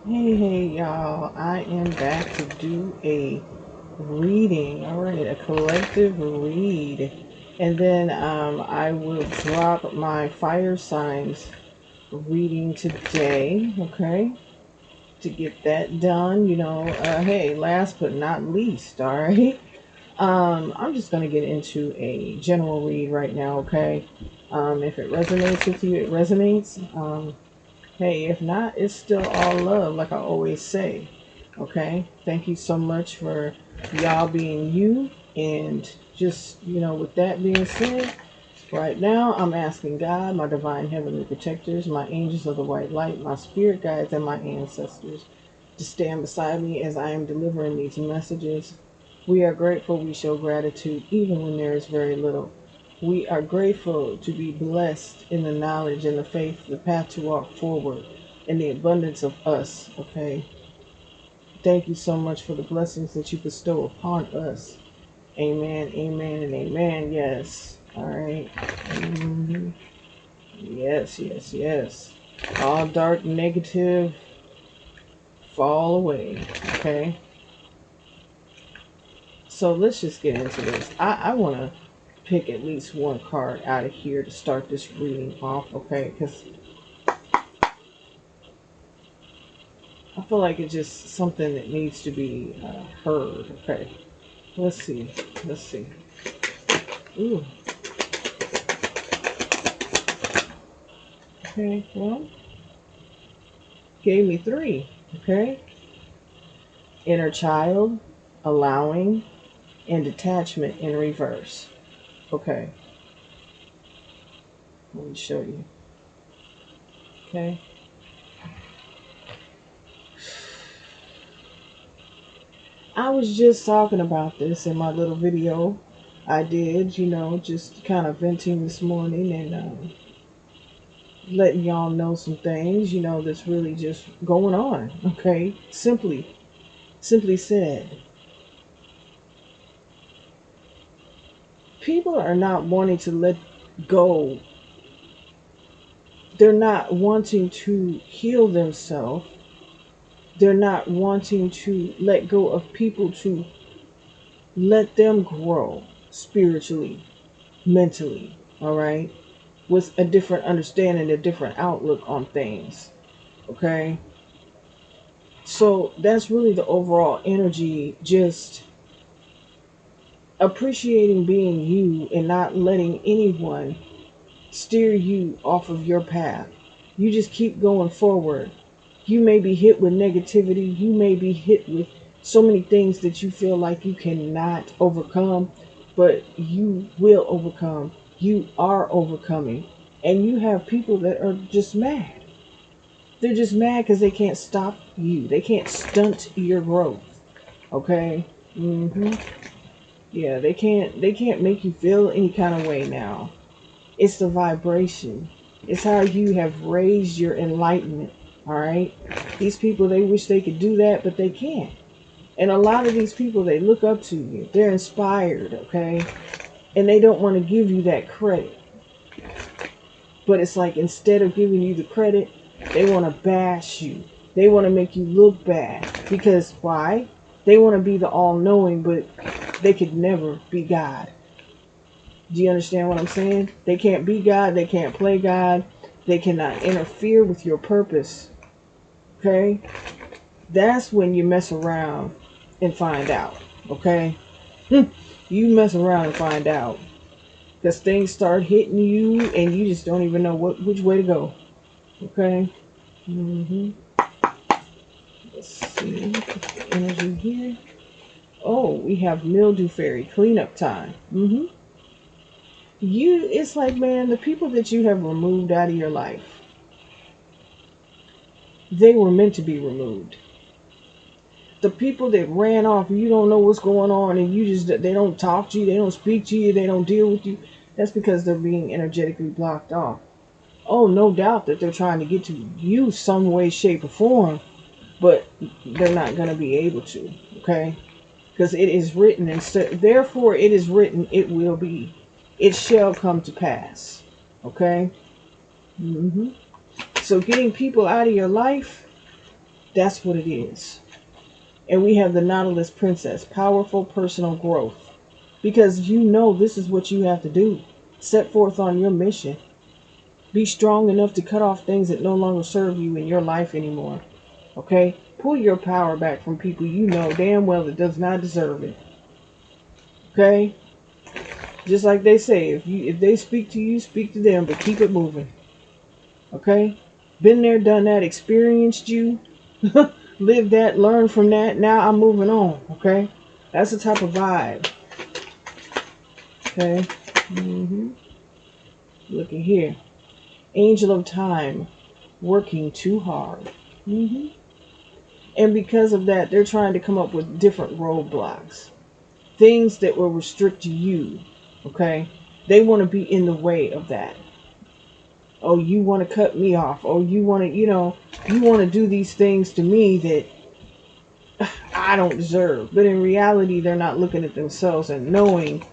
Hey, y'all. I am back to do a reading. All right, a collective read. And then I will drop my fire signs reading today, okay, to get that done. Hey, last but not least, all right. I'm just going to get into a general read right now, okay? If it resonates with you, it resonates. Hey, if not, it's still all love, like I always say. Okay? Thank you so much for y'all being you. And just, with that being said, right now I'm asking God, my divine heavenly protectors, my angels of the white light, my spirit guides, and my ancestors to stand beside me as I am delivering these messages. We are grateful, we show gratitude even when there is very little. We are grateful to be blessed in the knowledge and the faith, the path to walk forward, and the abundance of us. Okay. Thank you so much for the blessings that you bestow upon us. Amen, amen, and amen. Yes. All right. Mhm. Yes, yes, yes. All dark, negative, fall away. Okay. So let's just get into this. I want to pick at least one card out of here to start this reading off, okay? Because I feel like it's just something that needs to be heard. Okay, let's see. Let's see. Ooh. Okay. Well, gave me three. Okay. Inner child, allowing, and detachment in reverse. Okay. Let me show you. Okay. I was just talking about this in my little video I did. Just kind of venting this morning and letting y'all know some things. That's really just going on. Okay. Simply said, people are not wanting to let go. They're not wanting to heal themselves. They're not wanting to let go of people to let them grow spiritually, mentally, all right? With a different understanding, a different outlook on things, okay? So that's really the overall energy, just appreciating being you and not letting anyone steer you off of your path. You just keep going forward. You may be hit with negativity. You may be hit with so many things that you feel like you cannot overcome, but you will overcome. You are overcoming. And you have people that are just mad. They're just mad because they can't stop you. They can't stunt your growth. Okay? Yeah, they can't make you feel any kind of way now. It's the vibration. It's how you have raised your enlightenment. All right. These people, they wish they could do that, but they can't. And a lot of these people, they look up to you. They're inspired. Okay. And they don't want to give you that credit. But it's like instead of giving you the credit, they want to bash you. They want to make you look bad. Because why? They want to be the all knowing, but they could never be God. Do you understand what I'm saying? They can't be God. They can't play God. They cannot interfere with your purpose. Okay? That's when you mess around and find out. Okay? You mess around and find out. Because things start hitting you and you just don't even know which way to go. Okay? hmm Let's see. Put the energy here. Oh, we have mildew fairy cleanup time. It's like, man, the people that you have removed out of your life, they were meant to be removed. The people that ran off, you don't know what's going on, and they don't talk to you, they don't speak to you, they don't deal with you. That's because they're being energetically blocked off. Oh, no doubt that they're trying to get to you some way, shape, or form, but they're not going to be able to. Okay, because it is written, and so, therefore it is written, it will be, it shall come to pass. Okay. So getting people out of your life, That's what it is. And we have the Nautilus Princess, powerful personal growth. Because you know this is what you have to do. Set forth on your mission. Be strong enough to cut off things that no longer serve you in your life anymore. Okay? Pull your power back from people you know damn well that does not deserve it. Okay? Just like they say, if they speak to you, speak to them, but keep it moving. Okay? Been there, done that, experienced you, lived that, learned from that. Now I'm moving on. Okay? That's the type of vibe. Okay? Look at here. Angel of time, working too hard. And because of that, they're trying to come up with different roadblocks. Things that will restrict you. Okay? They want to be in the way of that. Oh, you want to cut me off. Oh, you want to, you want to do these things to me that I don't deserve. But in reality, they're not looking at themselves and knowing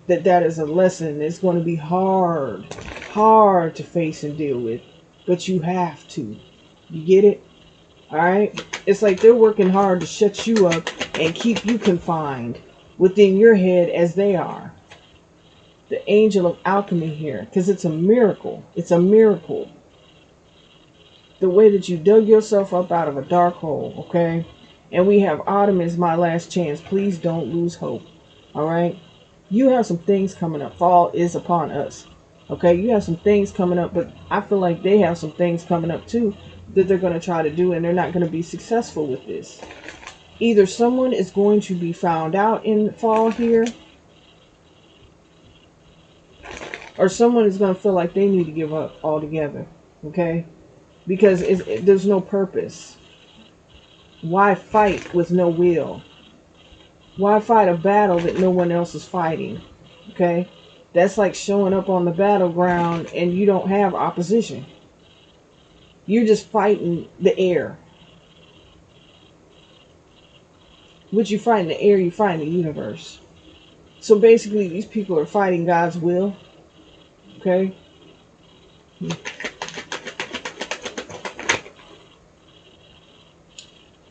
that that is a lesson that's going to be hard to face and deal with. But you have to. You get it? All right? It's like they're working hard to shut you up and keep you confined within your head as they are. The angel of alchemy here, because it's a miracle. It's a miracle. The way that you dug yourself up out of a dark hole, okay? And we have autumn is my last chance. Please don't lose hope. All right? You have some things coming up. Fall is upon us. Okay? You have some things coming up, but I feel like they have some things coming up too that they're going to try to do, and they're not going to be successful with this. Either someone is going to be found out in fall here, or someone is going to feel like they need to give up altogether. Okay? Because there's no purpose. Why fight with no will? Why fight a battle that no one else is fighting? Okay? That's like showing up on the battleground and you don't have opposition. You're just fighting the air. What you fight in the air, you fight in the universe. So basically, these people are fighting God's will. Okay?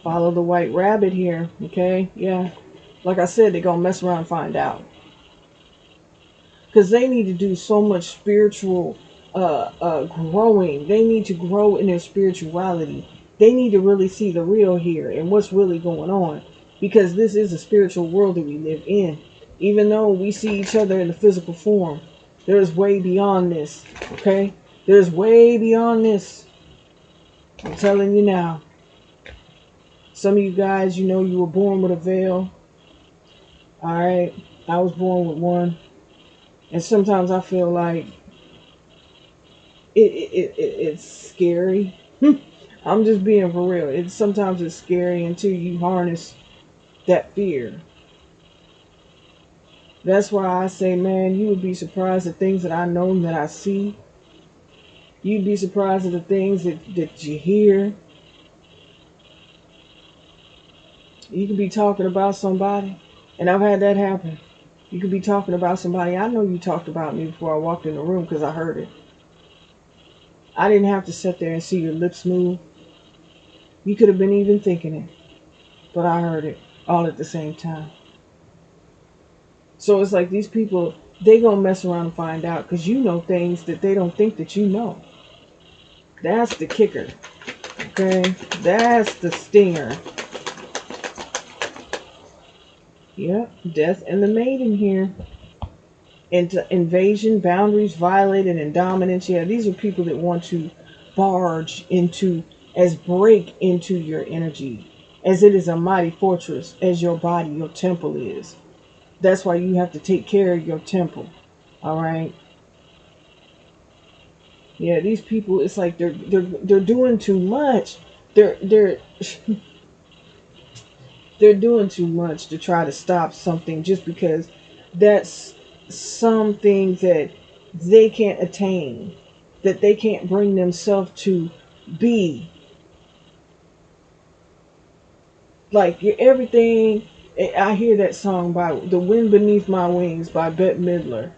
Follow the white rabbit here. Okay? Yeah. Like I said, they're going to mess around and find out. Because they need to do so much spiritual growing. They need to grow in their spirituality. They need to really see the real here and what's really going on. Because this is a spiritual world that we live in. Even though we see each other in the physical form, there's way beyond this. Okay? There's way beyond this. I'm telling you now. Some of you guys, you were born with a veil. Alright? I was born with one. And sometimes I feel like it's scary. I'm just being for real. Sometimes it's scary until you harness that fear. That's why I say, man, you would be surprised at things that I know and that I see. You'd be surprised at the things that you hear. You could be talking about somebody, and I've had that happen. You could be talking about somebody. I know you talked about me before I walked in the room because I heard it. I didn't have to sit there and see your lips move. You could have been even thinking it, but I heard it all at the same time. So it's like these people, they gonna mess around and find out because you know things that they don't think that you know. That's the kicker. Okay? That's the stinger. Yep, death and the maiden here. Into invasion, boundaries violated, and dominance. Yeah, these are people that want to barge into, as break into your energy, as it is a mighty fortress, as your body, your temple is. That's why you have to take care of your temple. All right. Yeah, these people, it's like they're doing too much. They're they're doing too much to try to stop something just because that's something that they can't attain, that they can't bring themselves to be. Like everything. I hear that song by "The Wind Beneath My Wings" by Bette Midler,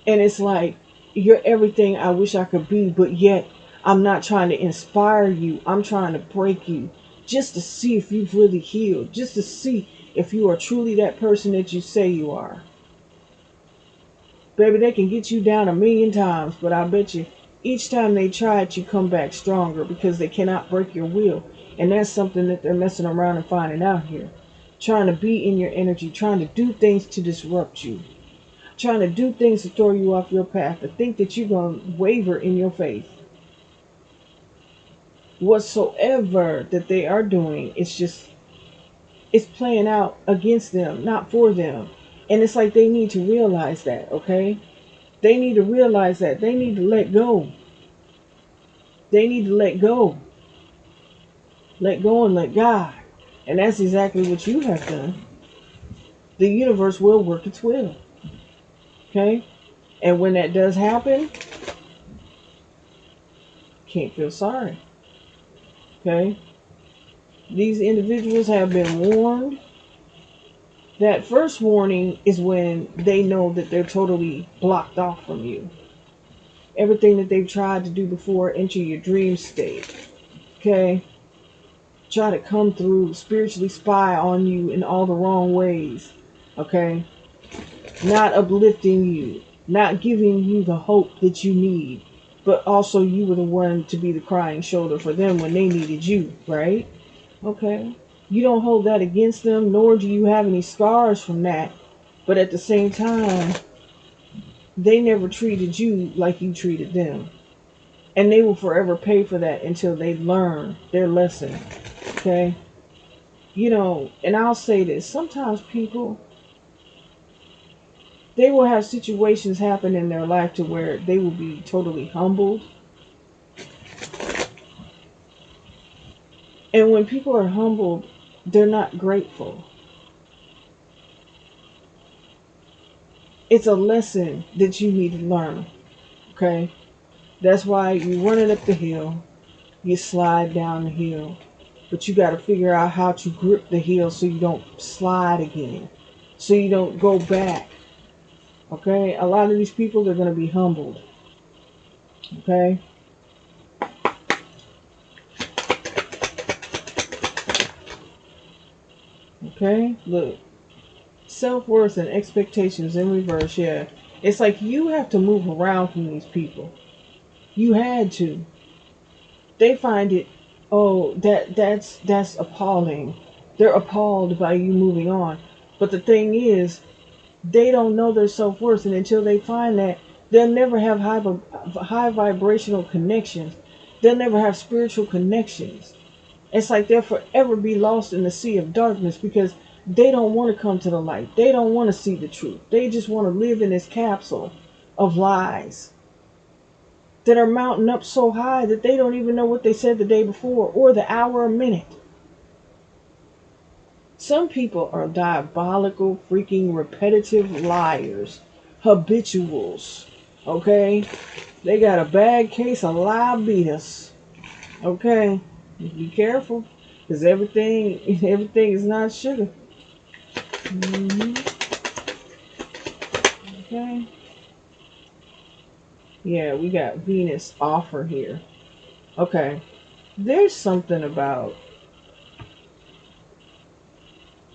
and it's like you're everything I wish I could be, but yet I'm not trying to inspire you. I'm trying to break you. just to see if you've really healed, just to see if you are truly that person that you say you are. Baby, they can get you down 1,000,000 times, but I bet you each time they try it, you come back stronger because they cannot break your will. And that's something that they're messing around and finding out here. Trying to be in your energy, trying to do things to disrupt you, trying to do things to throw you off your path, to think that you're going to waver in your faith. Whatsoever that they are doing, it's playing out against them, not for them. And it's like they need to realize that, okay? They need to realize that. They need to let go. They need to let go. Let go and let God. And that's exactly what you have done. The universe will work its will. Okay? And when that does happen, can't feel sorry. Okay? These individuals have been warned. That first warning is when they know that they're totally blocked off from you. Everything that they've tried to do before, enter your dream state. Okay? Try to come through, spiritually spy on you in all the wrong ways. Okay? Not uplifting you, not giving you the hope that you need, but also you were the one to be the crying shoulder for them when they needed you, right? Okay. You don't hold that against them, nor do you have any scars from that. But at the same time, they never treated you like you treated them. And they will forever pay for that until they learn their lesson. Okay? And I'll say this, sometimes people, they will have situations happen in their life to where they will be totally humbled. And when people are humbled, they're not grateful. It's a lesson that you need to learn. Okay? That's why you running up the hill, you slide down the hill. But you got to figure out how to grip the hill so you don't slide again. So you don't go back. Okay? A lot of these people, they're going to be humbled. Okay? Okay? Look. Self-worth and expectations in reverse, yeah. It's like you have to move around from these people. You had to. They find it, oh, that's appalling. They're appalled by you moving on. But the thing is, they don't know their self-worth, and until they find that, they'll never have high vibrational connections. They'll never have spiritual connections. It's like they'll forever be lost in the sea of darkness because they don't want to come to the light. They don't want to see the truth. They just want to live in this capsule of lies that are mounting up so high that they don't even know what they said the day before or the hour or minute. Some people are diabolical, freaking repetitive liars, habituals. Okay? They got a bad case of liabilities. Okay? Be careful, because everything is not sugar. hmm Okay? Yeah, we got Venus offer here. Okay. There's something about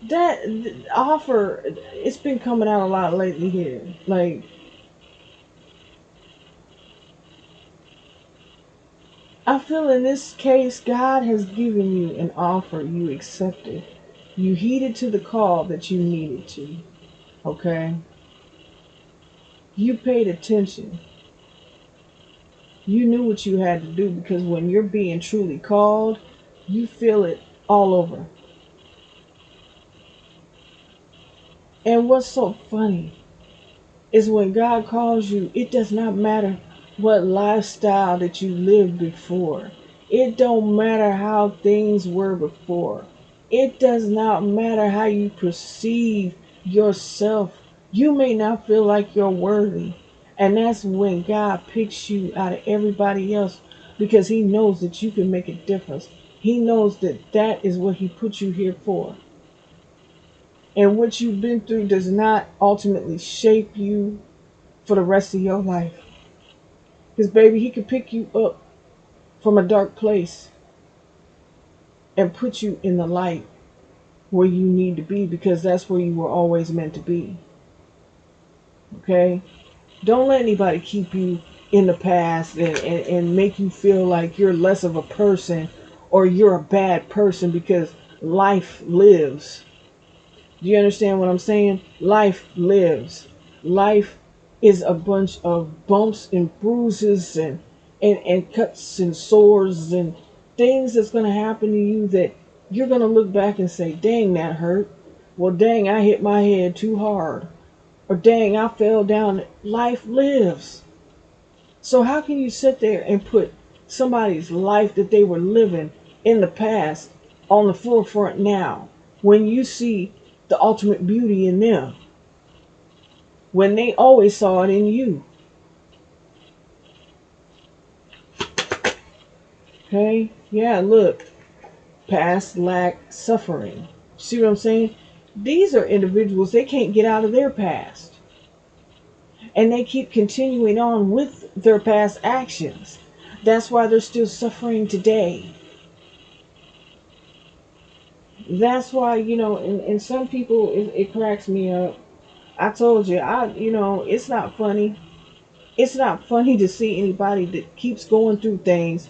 that offer. It's been coming out a lot lately here. Like, I feel in this case, God has given you an offer. You accepted. You heeded to the call that you needed to. Okay? You paid attention. You knew what you had to do because when you're being truly called, you feel it all over. And what's so funny is when God calls you, it does not matter what lifestyle that you lived before. It don't matter how things were before. It does not matter how you perceive yourself. You may not feel like you're worthy. And that's when God picks you out of everybody else because he knows that you can make a difference. He knows that that is what he put you here for. And what you've been through does not ultimately shape you for the rest of your life. Because, baby, he could pick you up from a dark place and put you in the light where you need to be, because that's where you were always meant to be. Okay? Don't let anybody keep you in the past and make you feel like you're less of a person or you're a bad person, because life lives. Do you understand what I'm saying? Life lives. Life is a bunch of bumps and bruises and cuts and sores and things that's going to happen to you that you're going to look back and say, dang, that hurt. Well, dang, I hit my head too hard. Or dang, I fell down. Life lives. So how can you sit there and put somebody's life that they were living in the past on the forefront now, when you see the ultimate beauty in them, when they always saw it in you? Okay? Yeah, look, past lack suffering. See what I'm saying? These are individuals, they can't get out of their past. And they keep continuing on with their past actions. That's why they're still suffering today. That's why, and some people, it cracks me up. I told you, it's not funny. It's not funny to see anybody that keeps going through things,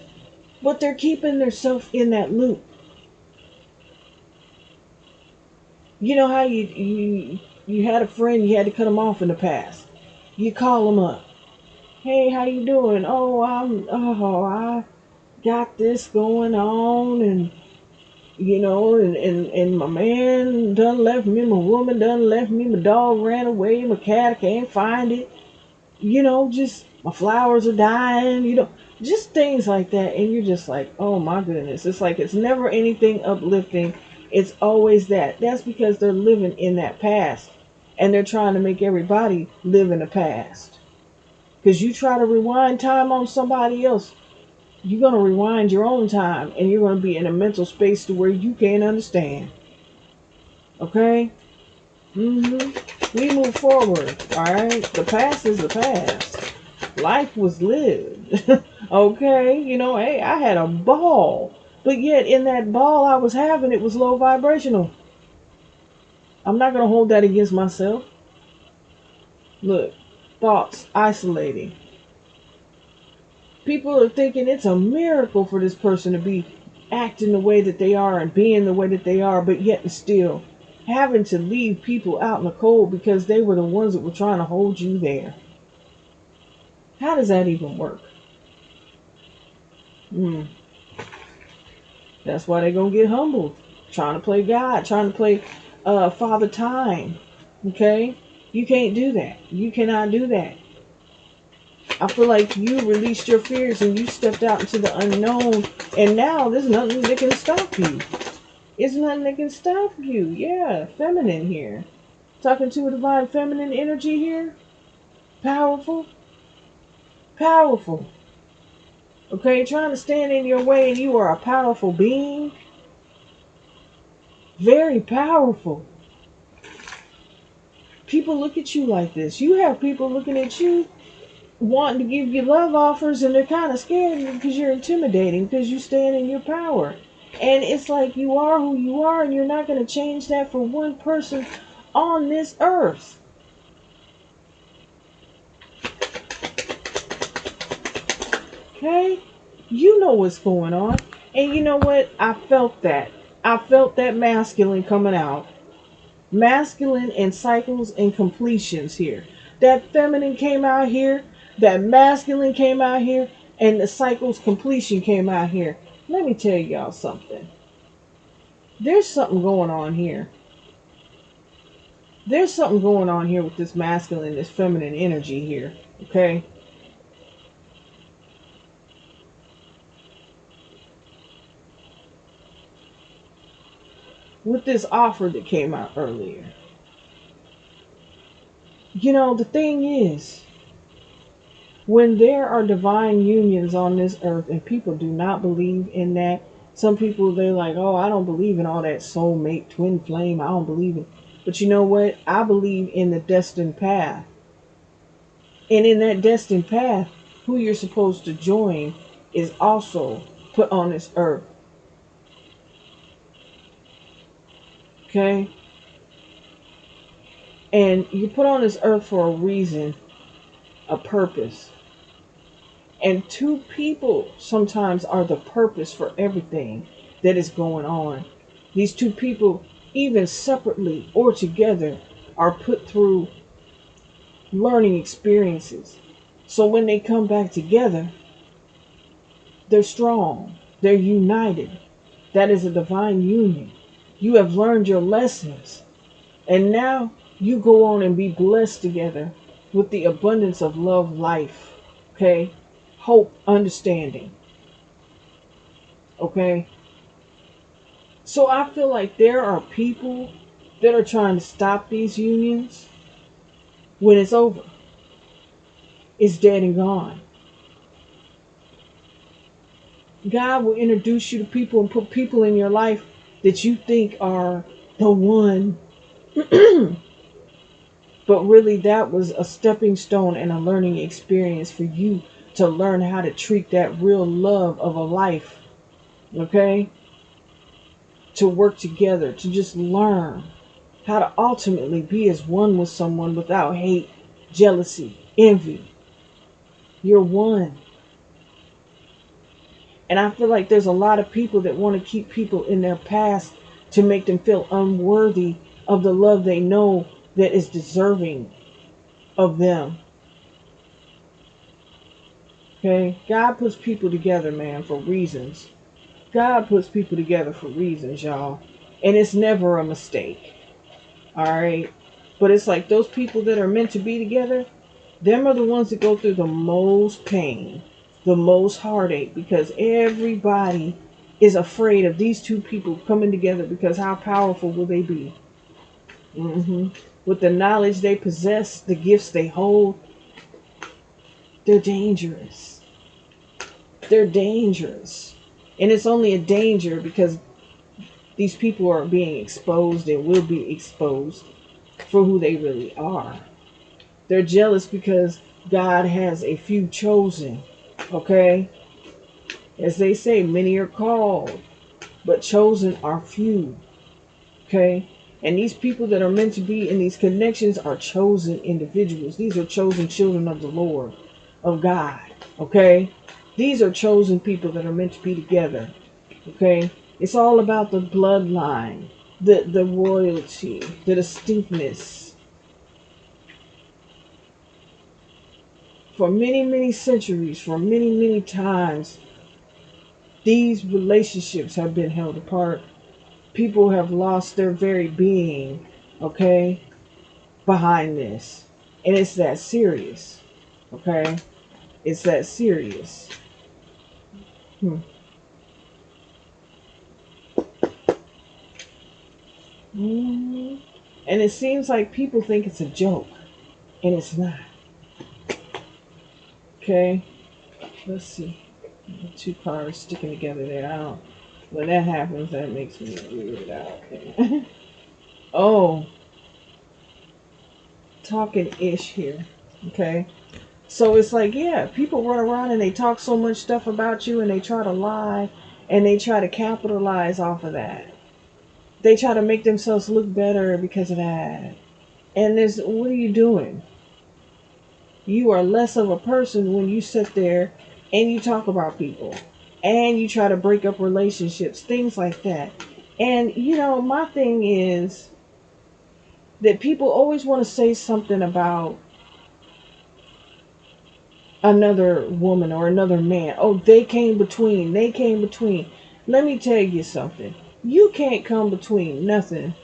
but they're keeping themselves in that loop. You know how you had a friend, you had to cut them off in the past. You call them up. Hey, how you doing? I got this going on, and my man done left me, my woman done left me, my dog ran away, my cat, I can't find it. Just my flowers are dying, just things like that. And you're just like, oh my goodness. It's like it's never anything uplifting. It's always that. That's because they're living in that past. And they're trying to make everybody live in the past. Because you try to rewind time on somebody else, you're going to rewind your own time. And you're going to be in a mental space to where you can't understand. Okay? We move forward. Alright? The past is the past. Life was lived. Okay, hey, I had a ball, but yet in that ball I was having, it was low vibrational. I'm not going to hold that against myself. Look, thoughts isolating. People are thinking it's a miracle for this person to be acting the way that they are and being the way that they are, but yet and still having to leave people out in the cold because they were the ones that were trying to hold you there. How does that even work? Hmm. That's why they're going to get humbled. Trying to play God, trying to play Father Time. Okay? You can't do that. You cannot do that. I feel like you released your fears and you stepped out into the unknown, and now there's nothing that can stop you. There's nothing that can stop you. Yeah, feminine here. Talking to a divine feminine energy here. Powerful. Powerful. Okay? Trying to stand in your way, and you are a powerful being. Very powerful. People look at you like this. You have people looking at you wanting to give you love offers, and they're kind of scared because you're intimidating, because you stand in your power. And it's like you are who you are, and you're not going to change that for one person on this earth. Okay? You know what's going on. And you know what? I felt that. I felt that masculine coming out. Masculine and cycles and completions here. That feminine came out here, that masculine came out here, and the cycles completion came out here. Let me tell y'all something. There's something going on here. There's something going on here with this masculine, this feminine energy here. Okay? With this offer that came out earlier. The thing is, when there are divine unions on this earth and people do not believe in that, some people, they're like, oh, I don't believe in all that soulmate, twin flame, I don't believe in. But you know what? I believe in the destined path. And in that destined path, who you're supposed to join is also put on this earth. Okay? And you put on this earth for a reason, a purpose. And two people sometimes are the purpose for everything that is going on. These two people, even separately or together, are put through learning experiences. So when they come back together, they're strong, they're united. That is a divine union. You have learned your lessons, and now you go on and be blessed together with the abundance of love, life, okay? Hope, understanding, okay? So I feel like there are people that are trying to stop these unions when it's over. It's dead and gone. God will introduce you to people and put people in your life that you think are the one. But really, that was a stepping stone and a learning experience for you to learn how to treat that real love of a life. Okay? To work together, to just learn how to ultimately be as one with someone without hate, jealousy, envy. You're one. And I feel like there's a lot of people that want to keep people in their past to make them feel unworthy of the love they know that is deserving of them. Okay? God puts people together, man, for reasons. God puts people together for reasons, y'all. And it's never a mistake. Alright? But it's like those people that are meant to be together, them are the ones that go through the most pain, the most heartache, because everybody is afraid of these two people coming together, because how powerful will they be? With the knowledge they possess, the gifts they hold, they're dangerous. They're dangerous. And it's only a danger because these people are being exposed and will be exposed for who they really are. They're jealous because God has a few chosen. Okay? As they say, many are called, but chosen are few. Okay? And these people that are meant to be in these connections are chosen individuals. These are chosen children of the Lord, of God. Okay? These are chosen people that are meant to be together. Okay? It's all about the bloodline, the royalty, the distinctness. For many, many centuries, for many, many times, these relationships have been held apart. People have lost their very being, okay, behind this. And it's that serious, okay? It's that serious. Hmm. Mhm. And it seems like people think it's a joke, and it's not, okay? Let's see. Two cars sticking together there. I don't. When that happens, that makes me weird out. Oh, talking ish here. Okay. So it's like, yeah, people run around and they talk so much stuff about you and they try to lie and they try to capitalize off of that. They try to make themselves look better because of that. And there's, what are you doing? You are less of a person when you sit there and you talk about people and you try to break up relationships, things like that. And, my thing is that people always want to say something about another woman or another man. Oh, they came between. They came between. Let me tell you something. You can't come between nothing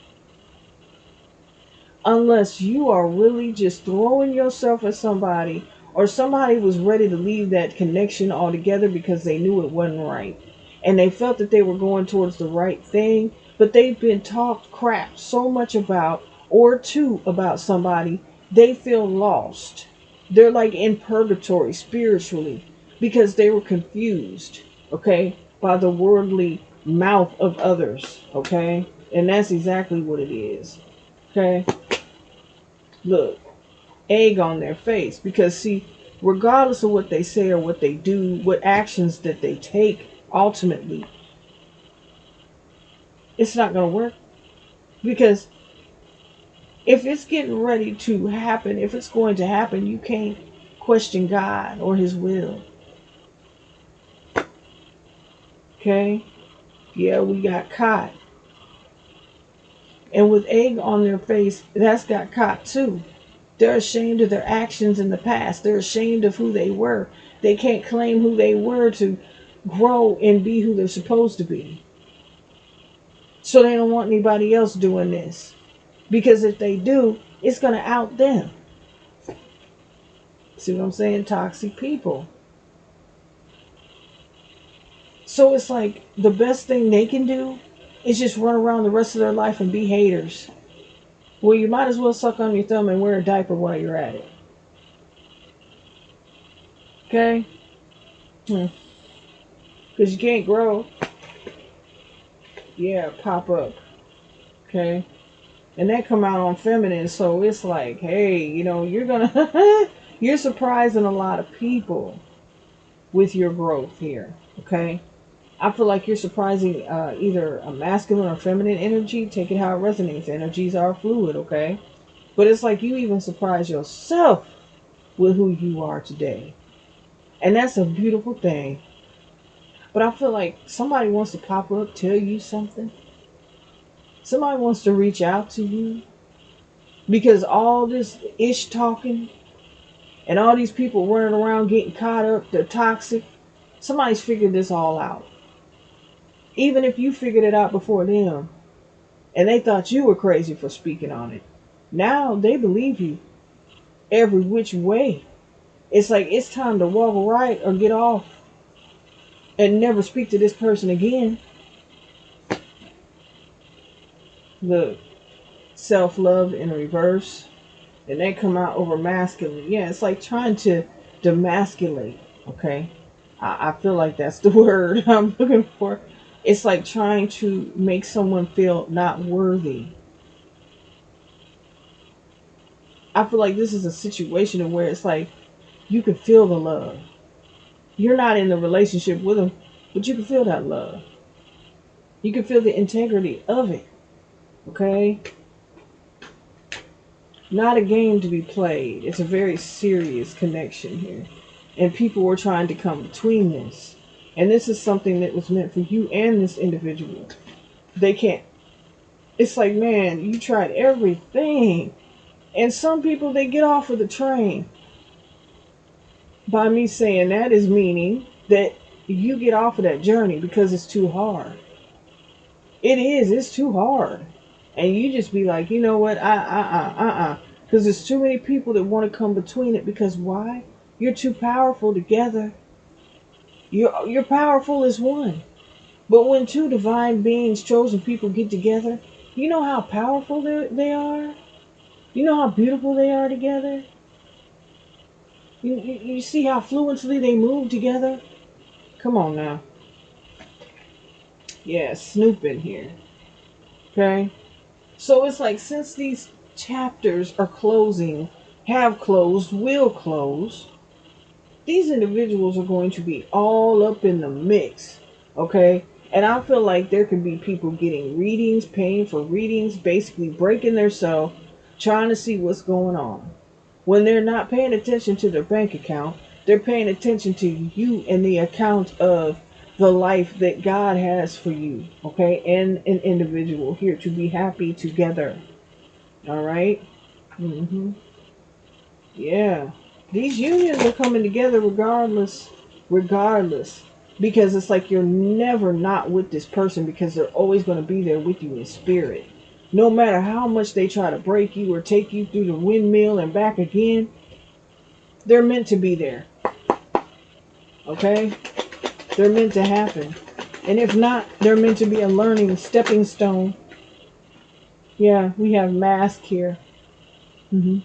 unless you are really just throwing yourself at somebody, or somebody was ready to leave that connection altogether because they knew it wasn't right. And they felt that they were going towards the right thing, but they've been talked crap so much about or to about somebody, they feel lost. They're like in purgatory spiritually because they were confused, okay, by the worldly mouth of others, okay? And that's exactly what it is. Okay? Look, egg on their face. Because, see, regardless of what they say or what they do, what actions that they take, ultimately, it's not going to work Because if it's getting ready to happen, if it's going to happen, you can't question God or his will. Okay? Yeah, we got caught. And with egg on their face, that's got caught too. They're ashamed of their actions in the past. They're ashamed of who they were. They can't claim who they were to grow and be who they're supposed to be. So they don't want anybody else doing this. Because if they do, it's going to out them. See what I'm saying? Toxic people. So it's like the best thing they can do is just run around the rest of their life and be haters. Well, you might as well suck on your thumb and wear a diaper while you're at it. Okay? Because you can't grow. Yeah, pop up. Okay? And that come out on feminine, so it's like, hey, you're gonna you're surprising a lot of people with your growth here. Okay? I feel like you're surprising either a masculine or feminine energy. Take it how it resonates. Energies are fluid, okay? But it's like you even surprise yourself with who you are today. And that's a beautiful thing. But I feel like somebody wants to pop up, tell you something. Somebody wants to reach out to you. Because all this ish talking and all these people running around getting caught up, they're toxic. Somebody's figured this all out. Even if you figured it out before them and they thought you were crazy for speaking on it, now they believe you every which way. It's like it's time to walk right or get off and never speak to this person again. Look, self-love in reverse. And they come out over masculine. Yeah, it's like trying to demasculate. Okay, I feel like that's the word I'm looking for. It's like trying to make someone feel not worthy. I feel like this is a situation where it's like you can feel the love. You're not in the relationship with them, but you can feel that love. You can feel the integrity of it. Okay, not a game to be played. It's a very serious connection here. And people were trying to come between this. And this is something that was meant for you and this individual. They can't. It's like, man, you tried everything. And some people, they get off of the train. By me saying that is meaning that you get off of that journey because it's too hard. It is. It's too hard. And you just be like, you know what? Because there's too many people that want to come between it. Because why? You're too powerful together. You're powerful as one. But when two divine beings, chosen people get together, you know how powerful they are? You know how beautiful they are together? You see how fluently they move together? Come on now. Yeah, snooping here. Okay? So it's like since these chapters are closing, have closed, will close, these individuals are going to be all up in the mix. Okay? And I feel like there could be people getting readings, paying for readings, basically breaking their self, trying to see what's going on. When they're not paying attention to their bank account, they're paying attention to you and the account of the life that God has for you, okay? And an individual here to be happy together. All right? Mm-hmm. Yeah. These unions are coming together regardless. Because it's like you're never not with this person because they're always going to be there with you in spirit. No matter how much they try to break you or take you through the windmill and back again, they're meant to be there. Okay? They're meant to happen. And if not, they're meant to be a learning stepping stone. Yeah, we have mask here. hmm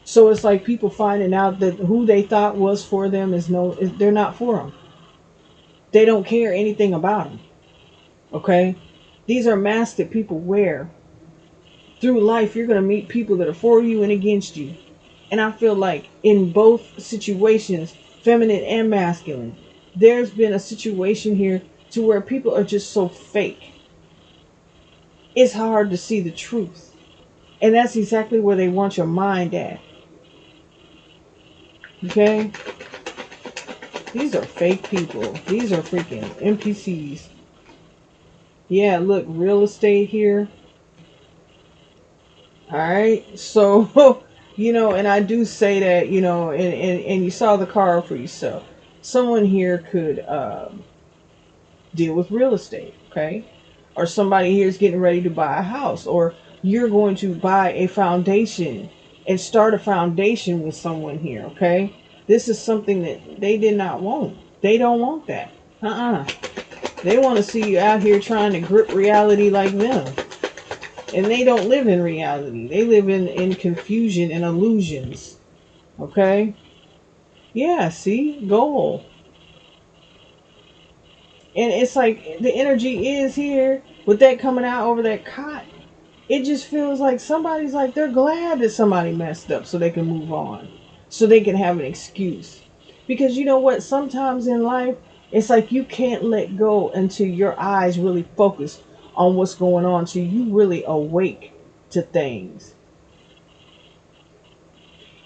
So it's like people finding out that who they thought was for them they're not for them. They don't care anything about them. Okay? These are masks that people wear. Through life, you're going to meet people that are for you and against you. And I feel like in both situations, feminine and masculine, there's been a situation here to where people are just so fake. it's hard to see the truth. And that's exactly where they want your mind at. Okay? These are fake people. These are freaking NPCs. Yeah, look, real estate here. All right. So, and I do say that, and you saw the car for yourself. Someone here could deal with real estate, okay? Or somebody here is getting ready to buy a house, or you're going to buy a foundation and start a foundation with someone here, okay? This is something that they did not want. They don't want that. Uh-uh. They want to see you out here trying to grip reality like them. And they don't live in reality. They live in confusion and illusions. Okay? Yeah, see? Goal. And it's like the energy is here with that coming out over that cot. It just feels like somebody's like they're glad that somebody messed up so they can move on. So they can have an excuse. Because you know what? Sometimes in life, it's like you can't let go until your eyes really focus on what's going on, so you really awake to things.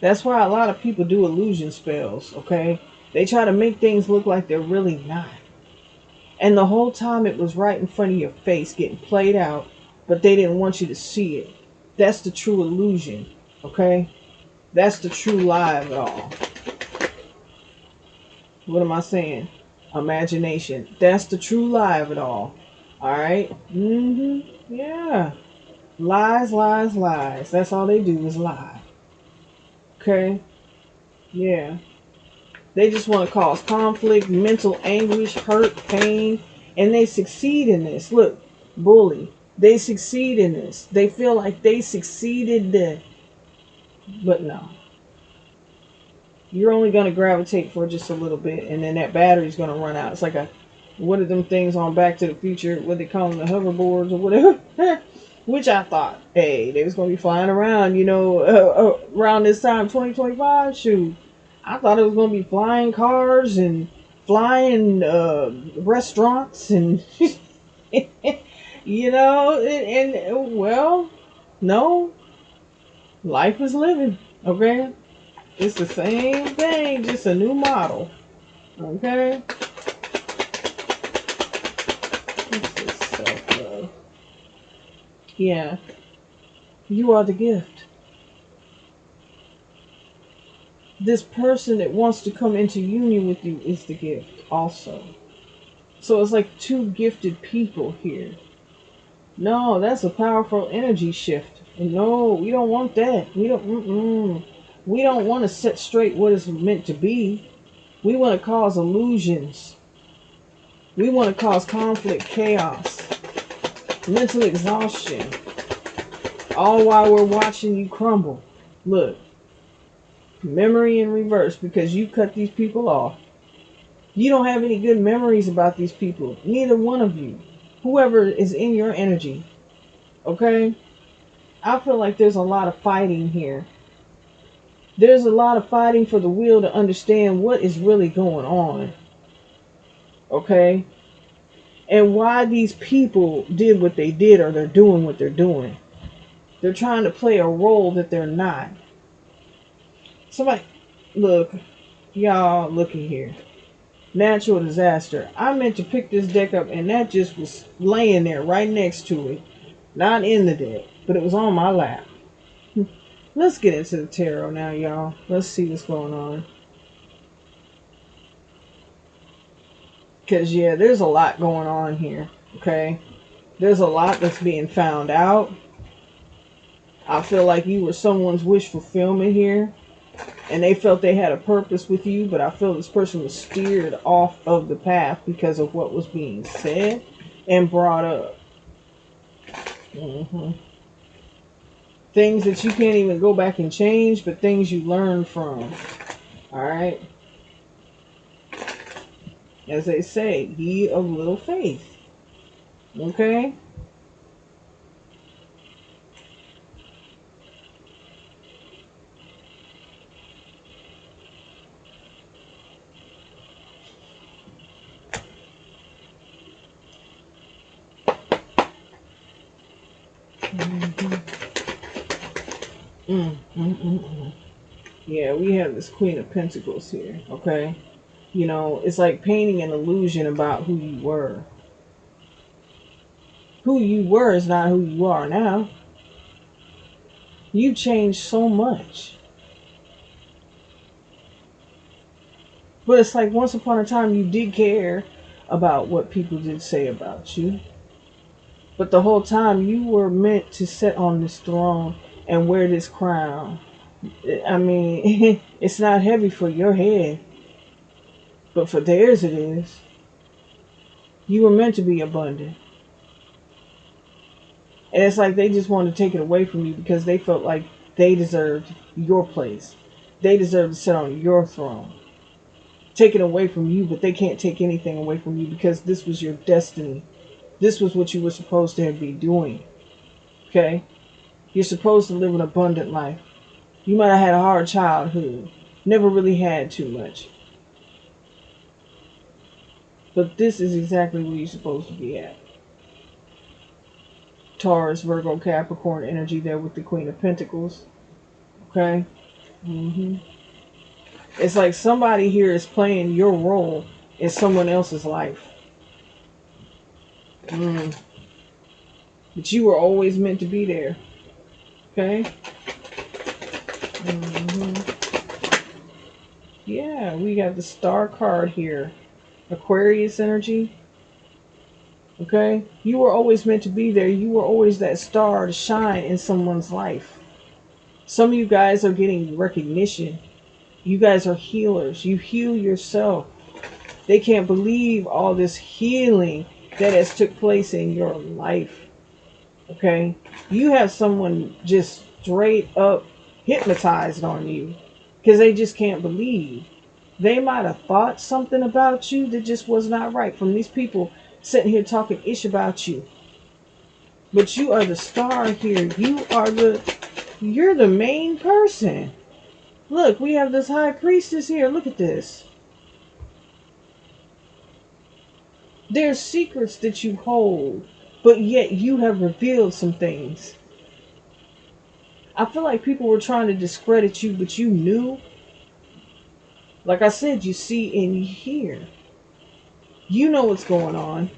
That's why a lot of people do illusion spells, okay? They try to make things look like they're really not. And the whole time it was right in front of your face getting played out, but they didn't want you to see it. That's the true illusion, okay? That's the true lie of it all. What am I saying? Imagination. That's the true lie of it all. Alright? Yeah. Lies, lies, lies. That's all they do is lie. Okay? Yeah. They just want to cause conflict, mental anguish, hurt, pain, and they succeed in this. Look, bully. They succeed in this. They feel like they succeeded, but no. You're only going to gravitate for just a little bit, and then that battery's going to run out. It's like what are them things on Back to the Future? What they call them, the hoverboards or whatever? Which I thought, hey, they was going to be flying around, around this time, 2025. Shoot, I thought it was going to be flying cars and flying restaurants and, well, no, life is living, okay? It's the same thing, just a new model, okay? What's this self-love? Yeah, you are the gift. This person that wants to come into union with you is the gift also. So it's like two gifted people here. No, that's a powerful energy shift. And no, we don't want that. We don't want to set straight what is meant to be. We want to cause illusions. We want to cause conflict, chaos, mental exhaustion. All while we're watching you crumble. Look, memory in reverse because you cut these people off. You don't have any good memories about these people. Neither one of you. Whoever is in your energy. Okay? I feel like there's a lot of fighting here. There's a lot of fighting for the will to understand what is really going on. Okay? And why these people did what they did or they're doing what they're doing. They're trying to play a role that they're not. Somebody, look, y'all, looky here. Natural disaster. I meant to pick this deck up and that just was laying there right next to it. Not in the deck, but it was on my lap. Let's get into the tarot now, y'all. Let's see what's going on. Because, yeah, there's a lot going on here, okay? There's a lot that's being found out. I feel like you were someone's wish fulfillment here. And they felt they had a purpose with you, but I feel this person was steered off of the path because of what was being said and brought up. Things that you can't even go back and change, but things you learn from. Alright? As they say, ye of little faith. Okay? Mm-hmm. Mm. Yeah, we have this Queen of Pentacles here, okay? You know, it's like painting an illusion about who you were. Who you were is not who you are now. You changed so much. But it's like once upon a time you did care about what people did say about you. But the whole time you were meant to sit on this throne and wear this crown. I mean, it's not heavy for your head, but for theirs it is. You were meant to be abundant. And it's like they just wanted to take it away from you because they felt like they deserved your place. They deserved to sit on your throne. Take it away from you, but they can't take anything away from you because this was your destiny. This was what you were supposed to be doing. Okay? You're supposed to live an abundant life. You might have had a hard childhood. Never really had too much. But this is exactly where you're supposed to be at. Taurus, Virgo, Capricorn energy there with the Queen of Pentacles. Okay? Hmm. It's like somebody here is playing your role in someone else's life. Mm. But you were always meant to be there. Okay? Hmm. Yeah, we got the Star card here. Aquarius energy. Okay? You were always meant to be there. You were always that star to shine in someone's life. Some of you guys are getting recognition. You guys are healers. You heal yourself. They can't believe all this healing that has took place in your life. Okay? You have someone just straight up hypnotized on you because they just can't believe. They might have thought something about you that just was not right from these people sitting here talking ish about you. But you are the star here. You're the main person. Look, we have this high priestess here. Look at this. There's secrets that you hold, but yet you have revealed some things. I feel like people were trying to discredit you, but you knew. Like I said, you see and you hear. You know what's going on.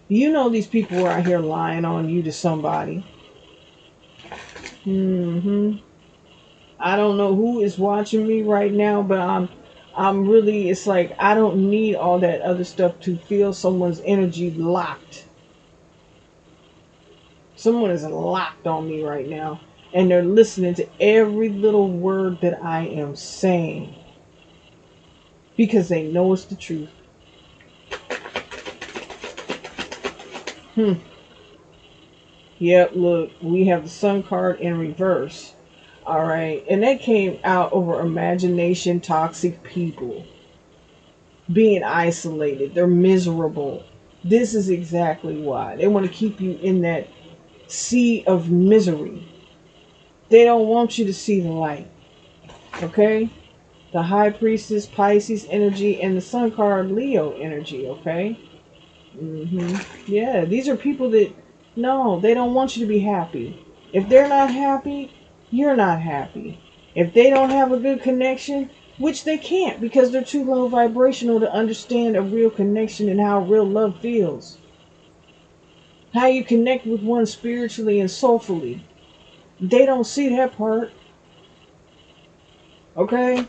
You know these people were out here lying on you to somebody. Hmm. I don't know who is watching me right now, but I'm really, it's like I don't need all that other stuff to feel someone's energy locked. Someone is locked on me right now, and they're listening to every little word that I am saying because they know it's the truth. Hmm. Yep, look, we have the Sun card in reverse. All right, and that came out over imagination, toxic people being isolated. They're miserable. This is exactly why. They want to keep you in that sea of misery. They don't want you to see the light. Okay? The High Priestess, Pisces energy, and the Sun card, Leo energy. Okay? Yeah, these are people that, no, they don't want you to be happy. If they're not happy, you're not happy. If they don't have a good connection, which they can't because they're too low vibrational to understand a real connection and how real love feels. How you connect with one spiritually and soulfully. They don't see that part. Okay?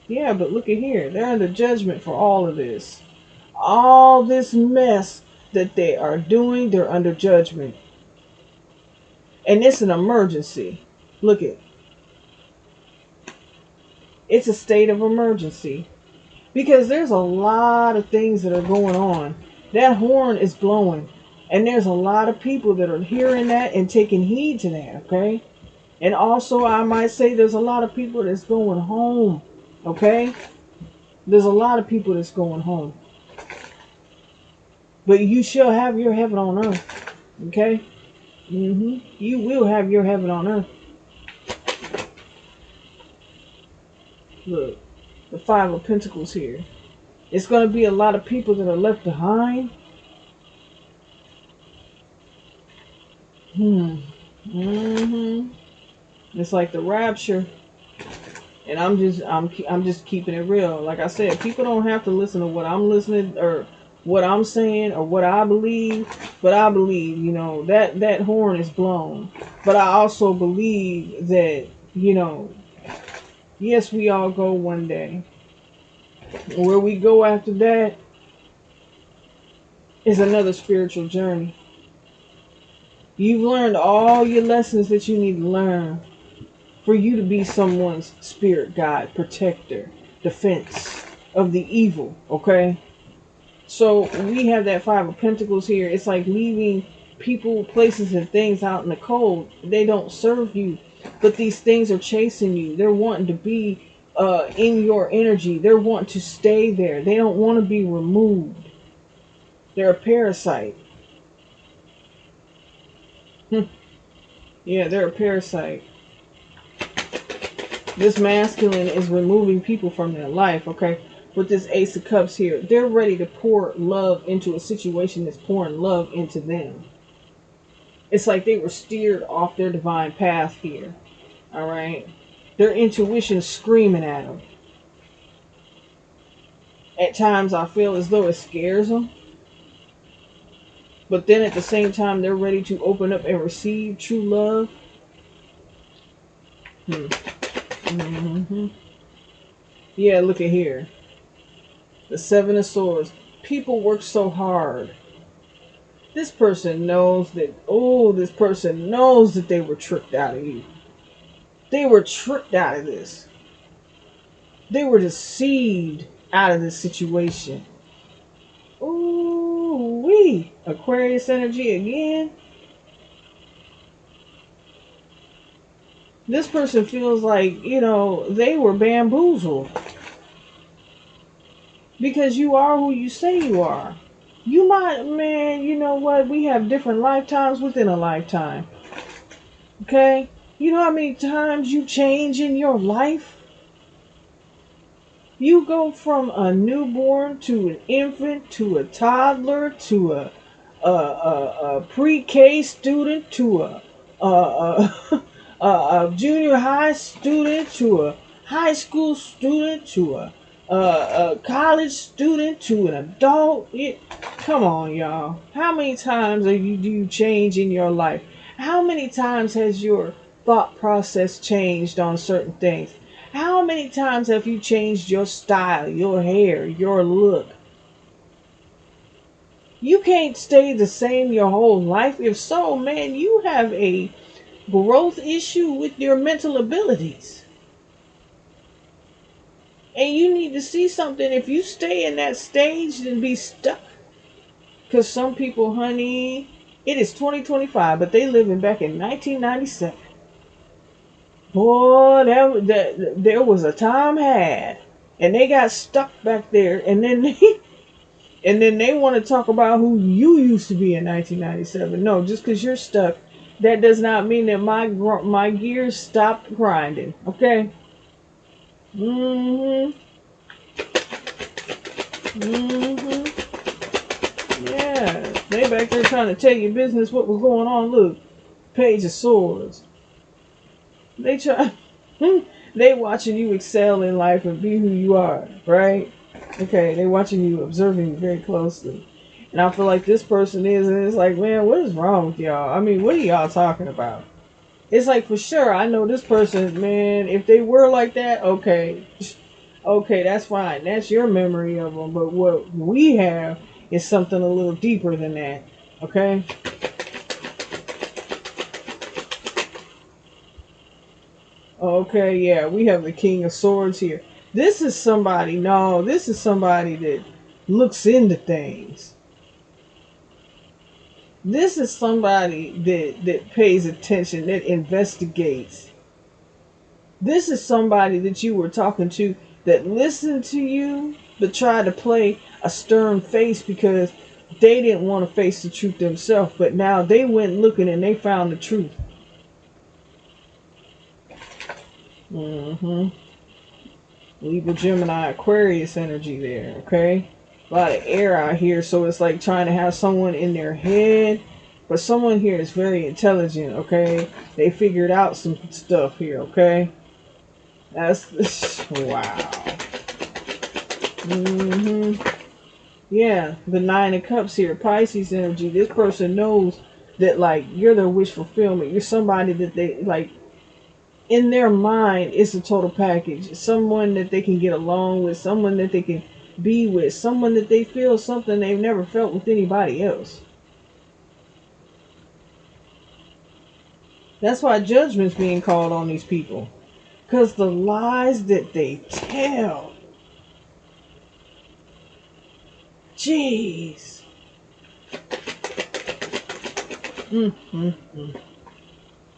Yeah, but look at here. They're under judgment for all of this. All this mess that they are doing, they're under judgment. And it's an emergency. Look it. It's a state of emergency. Because there's a lot of things that are going on. That horn is blowing. And there's a lot of people that are hearing that and taking heed to that, okay? And also, I might say there's a lot of people that's going home, okay? There's a lot of people that's going home. But you shall have your heaven on earth, okay? You will have your heaven on earth. Look, the Five of Pentacles here. It's going to be a lot of people that are left behind. Hmm. Hmm. It's like the rapture, and I'm just keeping it real. Like I said, people don't have to listen to what I'm listening or what I'm saying or what I believe, but I believe, that horn is blown. But I also believe that, yes, we all go one day. Where we go after that is another spiritual journey. You've learned all your lessons that you need to learn for you to be someone's spirit guide, protector, defense of the evil, okay? So we have that Five of Pentacles here. It's like leaving people, places, and things out in the cold. They don't serve you, but these things are chasing you. They're wanting to be in your energy. They're wanting to stay there. They don't want to be removed. They're a parasite. Yeah, they're a parasite. This masculine is removing people from their life, okay? With this Ace of Cups here, they're ready to pour love into a situation that's pouring love into them. It's like they were steered off their divine path here, all right? Their intuition screaming at them. At times, I feel as though it scares them, but then at the same time, they're ready to open up and receive true love. Hmm. Mm-hmm. Yeah, look at here. The Seven of Swords. People work so hard. This person knows that, this person knows that they were tricked out of you. They were tricked out of this. They were deceived out of this situation. Ooh, wee. Aquarius energy again. This person feels like, they were bamboozled. Because you are who you say you are. You might, man, you know what? We have different lifetimes within a lifetime. Okay? You know how many times you change in your life? You go from a newborn to an infant to a toddler to a pre-K student to a junior high student to a high school student to a college student to an adult. Come on, y'all. How many times do you change in your life? How many times has your thought process changed on certain things? How many times have you changed your style, your hair, your look? You can't stay the same your whole life. If so, man, you have a growth issue with your mental abilities. And you need to see something. If you stay in that stage, then be stuck. Because some people, honey, it is 2025, but they living back in 1997. Boy, there was a time had. And they got stuck back there. And then they want to talk about who you used to be in 1997. No, just because you're stuck, that does not mean that my gears stopped grinding. Okay. Mm-hmm. Mm-hmm. Yeah. They back there trying to tell you business what was going on. Look, Page of Swords. They try. They watching you excel in life and be who you are, right? Okay, they watching you, observing you very closely. And I feel like this person is, and it's like, man, what is wrong with y'all? I mean, what are y'all talking about? It's like, for sure, I know this person, man, if they were like that, okay, okay, that's fine. That's your memory of them. But what we have is something a little deeper than that, okay? Okay, yeah, we have the King of Swords here. This is somebody, no, this is somebody that looks into things. This is somebody that pays attention, that investigates. This is somebody that you were talking to that listened to you but tried to play a stern face because they didn't want to face the truth themselves. But now they went looking and they found the truth. Mm-hmm. Libra, Gemini, Aquarius energy there, okay? A lot of air out here, so it's like trying to have someone in their head But someone here is very intelligent, okay? They figured out some stuff here, okay? That's wow. Yeah, the Nine of Cups here, Pisces energy. This person knows that like you're their wish fulfillment. You're somebody that they like in their mind. It's a total package. Someone that they can get along with, someone that they can be with, someone that they feel something they've never felt with anybody else. That's why judgment's being called on these people. Because the lies that they tell. Jeez. Mm.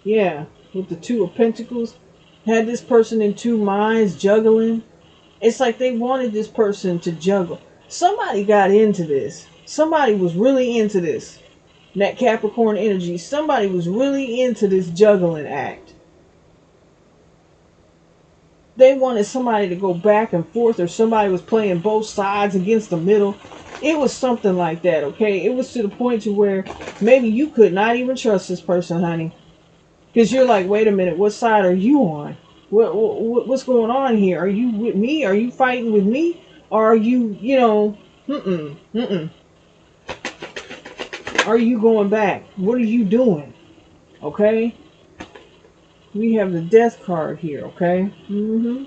Yeah, with the Two of Pentacles. Had this person in two minds juggling. It's like they wanted this person to juggle. Somebody got into this. Somebody was really into this. That Capricorn energy. Somebody was really into this juggling act. They wanted somebody to go back and forth, or somebody was playing both sides against the middle. It was something like that, okay? It was to the point to where maybe you could not even trust this person, honey. Because you're like, wait a minute, what side are you on? What's going on here? Are you with me? Are you fighting with me? Or are you, are you going back? What are you doing? Okay? We have the death card here, okay? Hmm.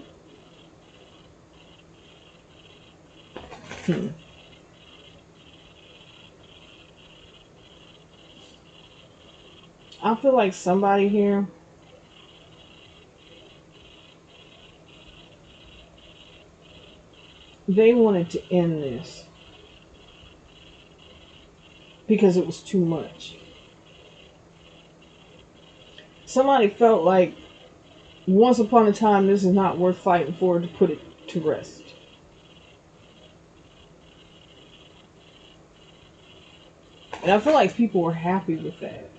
I feel like somebody here, they wanted to end this because it was too much. Somebody felt like once upon a time this is not worth fighting for, to put it to rest. And I feel like people were happy with that.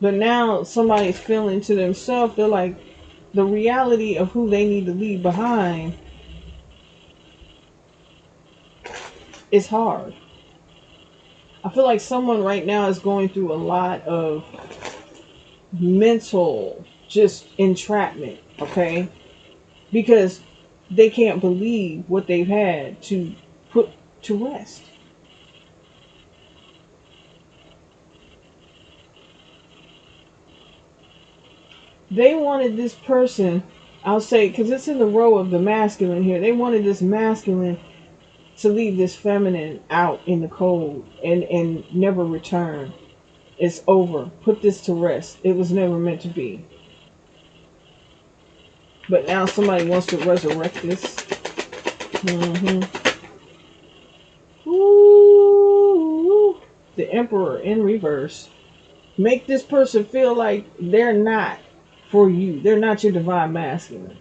But now somebody's feeling to themselves, they're like, the reality of who they need to leave behind is hard. I feel like someone right now is going through a lot of mental just entrapment, okay? Because they can't believe what they've had to put to rest. They wanted this person, I'll say, because it's in the row of the masculine here, they wanted this masculine to leave this feminine out in the cold and never return. It's over. Put this to rest. It was never meant to be. But now somebody wants to resurrect this. Mm-hmm. Ooh, the Emperor in reverse. Make this person feel like they're not for you. They're not your divine masculine.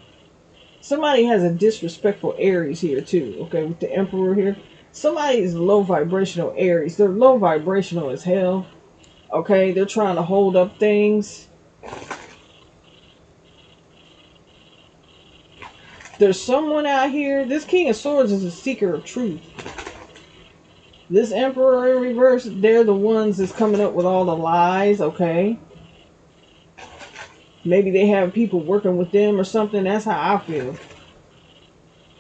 Somebody has a disrespectful Aries here too. Okay, with the Emperor here. Somebody is low vibrational Aries. They're low vibrational as hell. Okay, they're trying to hold up things. There's someone out here. This King of Swords is a seeker of truth. This Emperor in reverse, they're the ones that's coming up with all the lies, okay? Maybe they have people working with them or something. That's how I feel.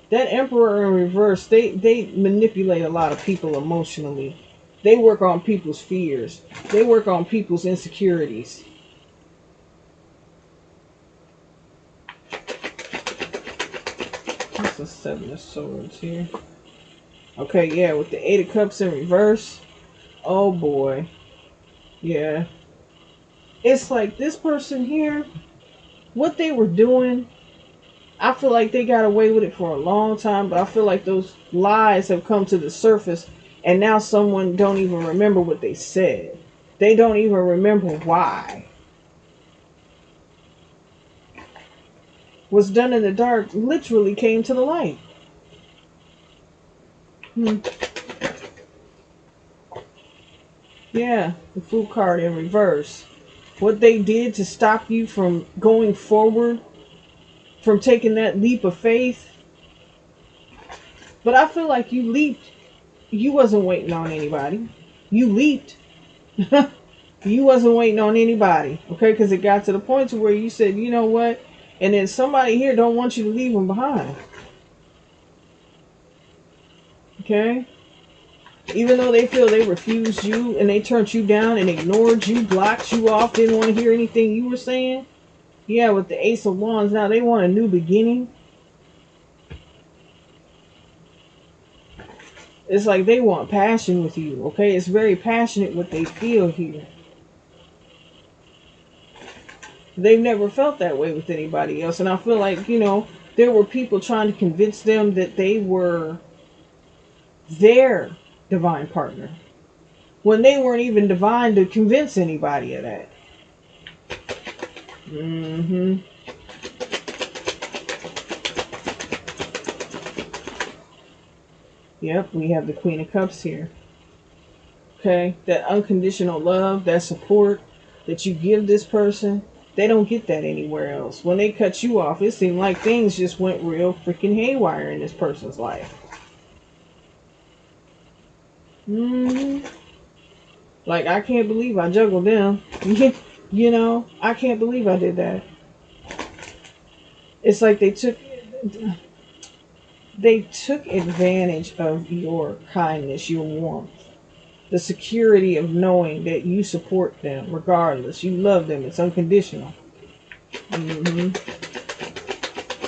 That Emperor in reverse, they manipulate a lot of people emotionally. They work on people's fears. They work on people's insecurities. That's the Seven of Swords here. Okay, yeah, with the Eight of Cups in reverse. Oh boy. Yeah. It's like this person here, what they were doing, I feel like they got away with it for a long time, but I feel like those lies have come to the surface and now someone don't even remember what they said. They don't even remember why. What's done in the dark literally came to the light. Hmm. Yeah, the Fool card in reverse. What they did to stop you from going forward, from taking that leap of faith. But I feel like you leaped You wasn't waiting on anybody. You leaped. You wasn't waiting on anybody, okay? Because it got to the point to where you said, you know what? And then somebody here don't want you to leave them behind, okay? Even though they feel they refused you and they turned you down and ignored you, blocked you off, didn't want to hear anything you were saying. Yeah, with the Ace of Wands, now they want a new beginning. It's like they want passion with you, okay? It's very passionate what they feel here. They've never felt that way with anybody else. And I feel like, there were people trying to convince them that they were their divine partner when they weren't even divine to convince anybody of that. Mm-hmm. Yep, we have the Queen of Cups here. Okay, that unconditional love, that support that you give this person, they don't get that anywhere else. When they cut you off, it seemed like things just went real freaking haywire in this person's life. Hmm. Like, I can't believe I juggled them. I can't believe I did that. It's like they took advantage of your kindness, your warmth, the security of knowing that you support them regardless. You love them. It's unconditional. Hmm.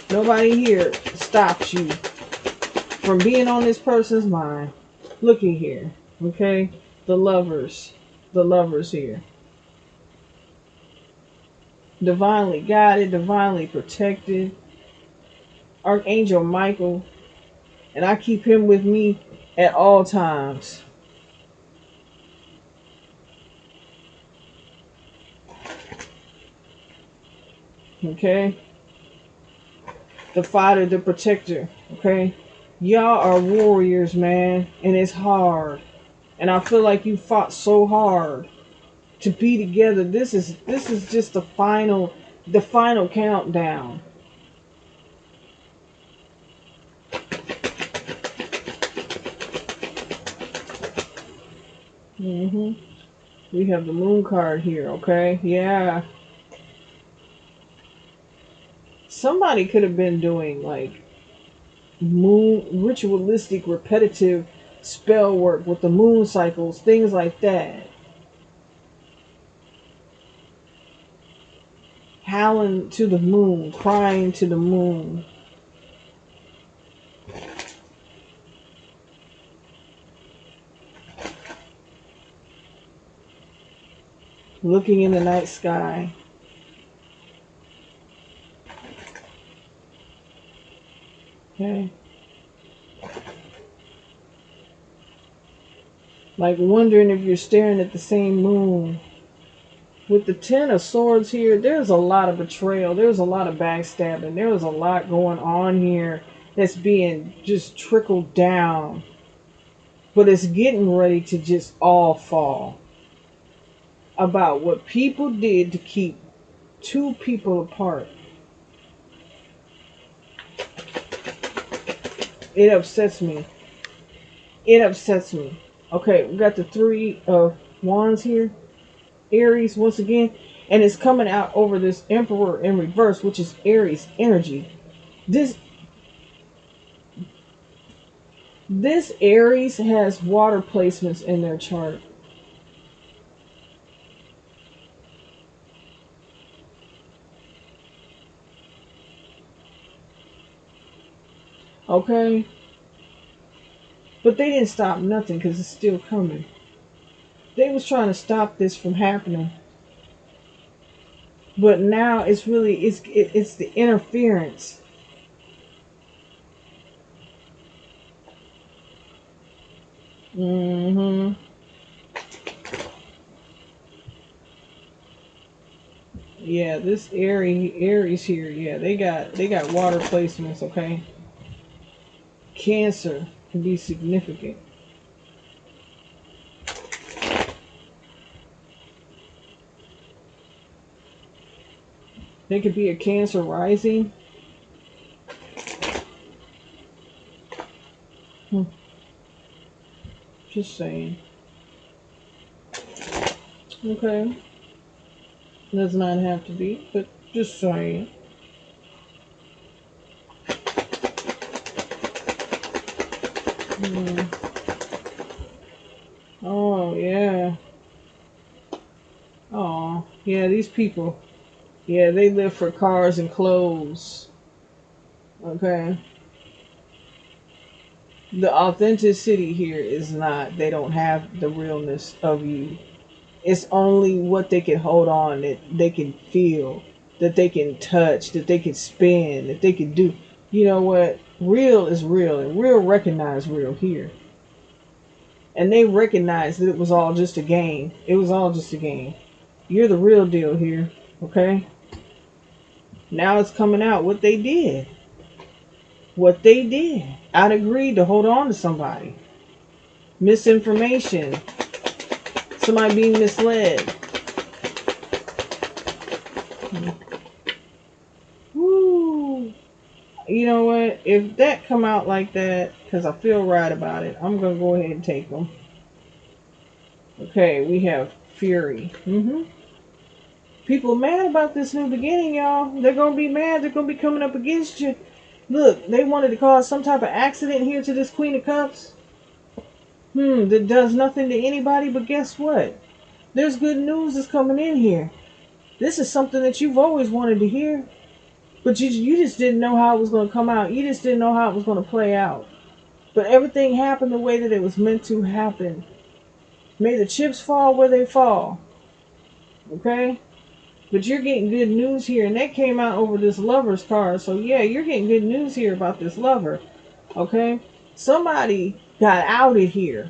Nobody here stops you from being on this person's mind. Looky here, okay? The lovers here. Divinely guided, divinely protected. Archangel Michael, and I keep him with me at all times. Okay? The fighter, the protector. Okay? Y'all are warriors, man, and it's hard. And I feel like you fought so hard to be together. This is just the final countdown. Hmm. We have the moon card here, okay? Yeah. Somebody could have been doing like moon ritualistic repetitive spell work with the moon cycles, things like that. Howling to the moon, crying to the moon. Looking in the night sky. Okay. Like wondering if you're staring at the same moon. With the Ten of Swords here, there's a lot of betrayal. There's a lot of backstabbing. There's a lot going on here that's being just trickled down. But it's getting ready to just all fall. About what people did to keep two people apart. It upsets me. It upsets me. Okay, we got the Three of Wands here. Aries once again. And it's coming out over this Emperor in reverse, which is Aries energy. This this Aries has water placements in their chart. Okay? But they didn't stop nothing because it's still coming. They was trying to stop this from happening. But now it's the interference. Hmm. Yeah, this Aries here, yeah, they got water placements, okay? Cancer can be significant. There could be a Cancer rising. Hmm. Just saying. Okay. Does not have to be, but just saying. Mm. Oh, yeah. Oh, yeah, these people. Yeah, they live for cars and clothes. Okay. The authenticity here is not, they don't have the realness of you. It's only what they can hold on, that they can feel, that they can touch, that they can spin, that they can do. You know what? Real is real, and real recognize real here. And they recognized that it was all just a game. It was all just a game. You're the real deal here, okay? Now it's coming out what they did. What they did. I'd agreed to hold on to somebody. Misinformation. Somebody being misled. Woo. You know what? If that come out like that, because I feel right about it, I'm going to go ahead and take them. Okay, we have Fury. People mad about this new beginning, y'all. They're going to be mad. They're going to be coming up against you. Look, they wanted to cause some type of accident here to this Queen of Cups. That does nothing to anybody, but guess what? There's good news that's coming in here. This is something that you've always wanted to hear, but you just didn't know how it was going to come out. You just didn't know how it was going to play out. But everything happened the way that it was meant to happen. May the chips fall where they fall. Okay? But you're getting good news here, and that came out over this lover's card. So yeah, you're getting good news here about this lover. Okay? Somebody got outed here.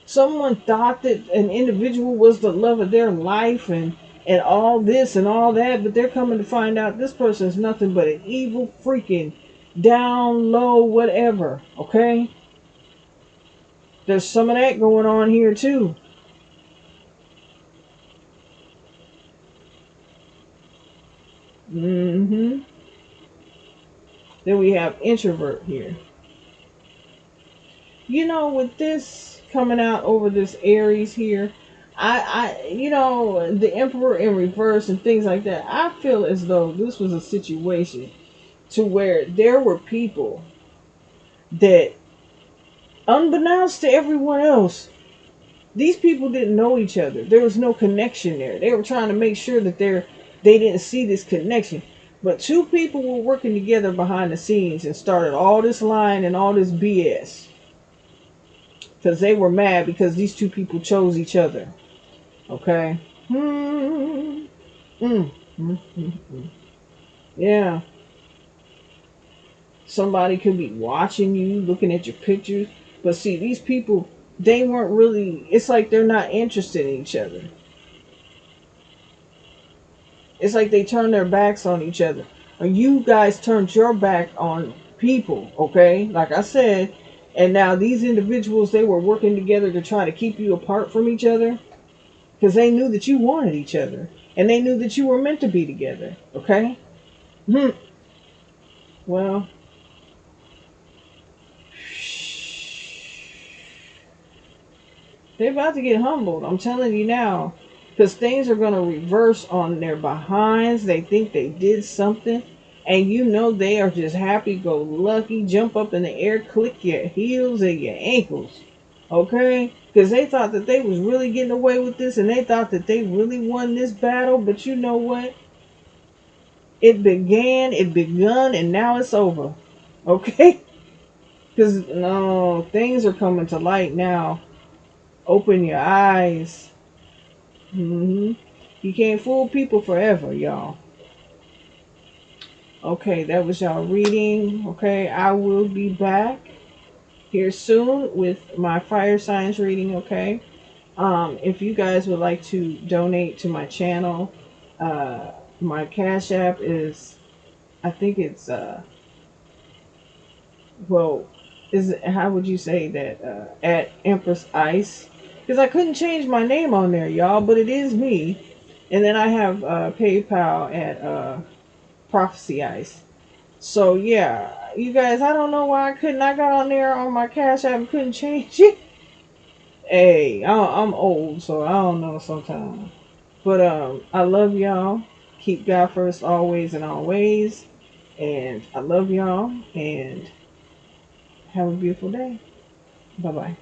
Someone thought that an individual was the love of their life and all this and all that, but they're coming to find out this person is nothing but an evil freaking down low whatever. Okay? There's some of that going on here too. hmm Then we have introvert here. You know, with this coming out over this Aries here, the Emperor in reverse and things like that. I feel as though this was a situation to where there were people that, unbeknownst to everyone else, these people didn't know each other. There was no connection there. They were trying to make sure that they didn't see this connection. But two people were working together behind the scenes and started all this lying and all this BS. Because they were mad because these two people chose each other. Okay? Mm, mm, mm, mm. Yeah. Somebody could be watching you, looking at your pictures. But see, these people, they weren't really, it's like they're not interested in each other. It's like they turned their backs on each other. Or you guys turned your back on people, okay? Like I said, and now these individuals, they were working together to try to keep you apart from each other because they knew that you wanted each other and they knew that you were meant to be together, okay? Hmm. Well, they're about to get humbled. I'm telling you now. Because things are going to reverse on their behinds. They think they did something. And you know they are just happy go lucky. Jump up in the air, click your heels and your ankles. Okay? Because they thought that they was really getting away with this. And they thought that they really won this battle. But you know what? It begun, and now it's over. Okay? Because, no, things are coming to light now. Open your eyes. You can't fool people forever, y'all. Okay, that was y'all reading. Okay, I will be back here soon with my fire signs reading. Okay, if you guys would like to donate to my channel, my cash app is, I think it's well, is it, how would you say that, at Empress Ice? Because I couldn't change my name on there, y'all, but it is me. And then I have PayPal at Prophecy Ice. So yeah, You guys, I don't know why I couldn't. I got on there on my Cash App and couldn't change it. Hey, I'm old, so I don't know sometimes. But I love y'all. Keep God first always and always. And I love y'all. And have a beautiful day. Bye bye.